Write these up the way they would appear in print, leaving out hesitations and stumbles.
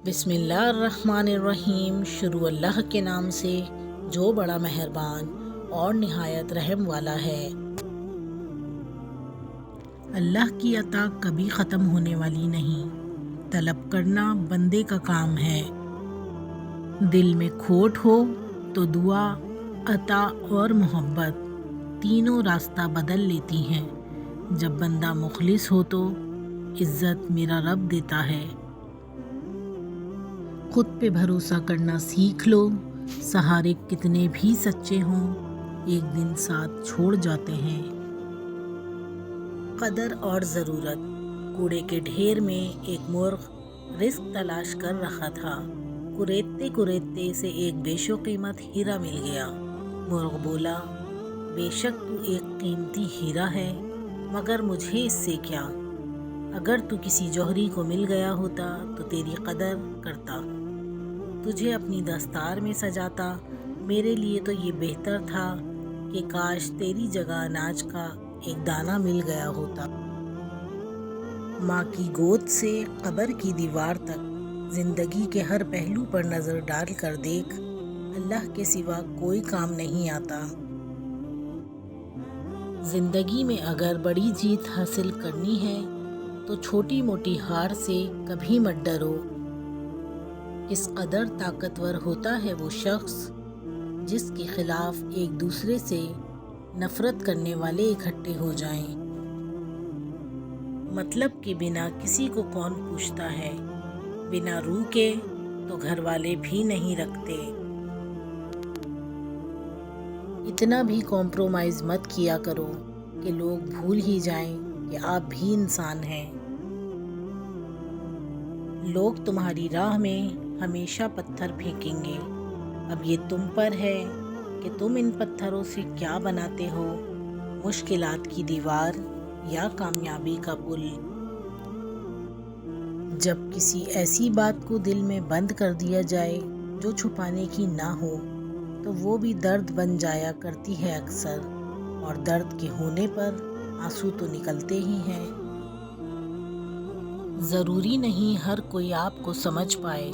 بسم اللہ الرحمن الرحیم۔ شروع اللہ کے نام سے جو بڑا مہربان اور نہایت رحم والا ہے۔ اللہ کی عطا کبھی ختم ہونے والی نہیں، طلب کرنا بندے کا کام ہے۔ دل میں کھوٹ ہو تو دعا، عطا اور محبت تینوں راستہ بدل لیتی ہیں۔ جب بندہ مخلص ہو تو عزت میرا رب دیتا ہے۔ خود پہ بھروسہ کرنا سیکھ لو، سہارے کتنے بھی سچے ہوں ایک دن ساتھ چھوڑ جاتے ہیں۔ قدر اور ضرورت۔ کوڑے کے ڈھیر میں ایک مرغ رزق تلاش کر رہا تھا۔ کوریدتے کوریدتے اسے ایک بیش قیمت ہیرا مل گیا۔ مرغ بولا، بے شک تو ایک قیمتی ہیرا ہے، مگر مجھے اس سے کیا؟ اگر تو کسی جوہری کو مل گیا ہوتا تو تیری قدر کرتا، تجھے اپنی دستار میں سجاتا۔ میرے لیے تو یہ بہتر تھا کہ کاش تیری جگہ اناج کا ایک دانہ مل گیا ہوتا۔ ماں کی گود سے قبر کی دیوار تک زندگی کے ہر پہلو پر نظر ڈال کر دیکھ، اللہ کے سوا کوئی کام نہیں آتا۔ زندگی میں اگر بڑی جیت حاصل کرنی ہے تو چھوٹی موٹی ہار سے کبھی مت ڈرو۔ اس قدر طاقتور ہوتا ہے وہ شخص جس کے خلاف ایک دوسرے سے نفرت کرنے والے اکٹھے ہو جائیں۔ مطلب کے بنا کسی کو کون پوچھتا ہے، بنا روح کے تو گھر والے بھی نہیں رکھتے۔ اتنا بھی کمپرومائز مت کیا کرو کہ لوگ بھول ہی جائیں کہ آپ بھی انسان ہیں۔ لوگ تمہاری راہ میں ہمیشہ پتھر پھینکیں گے، اب یہ تم پر ہے کہ تم ان پتھروں سے کیا بناتے ہو، مشکلات کی دیوار یا کامیابی کا پل۔ جب کسی ایسی بات کو دل میں بند کر دیا جائے جو چھپانے کی نہ ہو تو وہ بھی درد بن جایا کرتی ہے اکثر، اور درد کے ہونے پر آنسو تو نکلتے ہی ہیں۔ ضروری نہیں ہر کوئی آپ کو سمجھ پائے،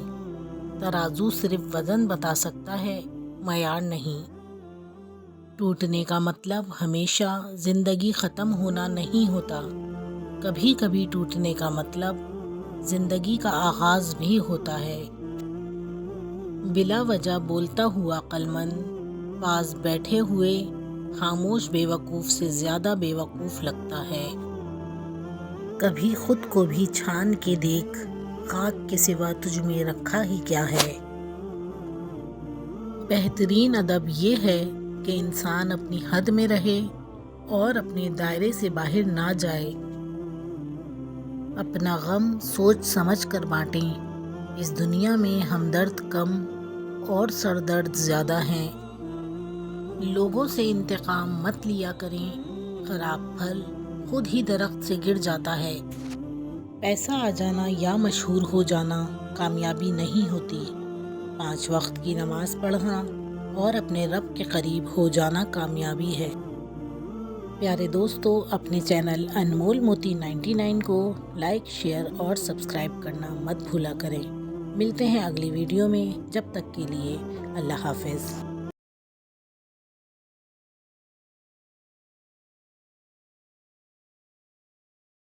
ترازو صرف وزن بتا سکتا ہے، معیار نہیں۔ ٹوٹنے کا مطلب ہمیشہ زندگی ختم ہونا نہیں ہوتا، کبھی کبھی ٹوٹنے کا مطلب زندگی کا آغاز بھی ہوتا ہے۔ بلا وجہ بولتا ہوا عقلمند پاس بیٹھے ہوئے خاموش بے وقوف سے زیادہ بے وقوف لگتا ہے۔ کبھی خود کو بھی چھان کے دیکھ، خاک کے سوا تجھ میں رکھا ہی کیا ہے۔ بہترین ادب یہ ہے کہ انسان اپنی حد میں رہے اور اپنے دائرے سے باہر نہ جائے۔ اپنا غم سوچ سمجھ کر بانٹیں، اس دنیا میں ہمدرد کم اور سردرد زیادہ ہیں۔ لوگوں سے انتقام مت لیا کریں، خراب پھل خود ہی درخت سے گر جاتا ہے۔ پیسہ آ جانا یا مشہور ہو جانا کامیابی نہیں ہوتی، 5 وقت کی نماز پڑھنا اور اپنے رب کے قریب ہو جانا کامیابی ہے۔ پیارے دوستو، اپنے چینل انمول موتی 99 کو لائک، شیئر اور سبسکرائب کرنا مت بھولا کریں۔ ملتے ہیں اگلی ویڈیو میں، جب تک کے لیے اللہ حافظ۔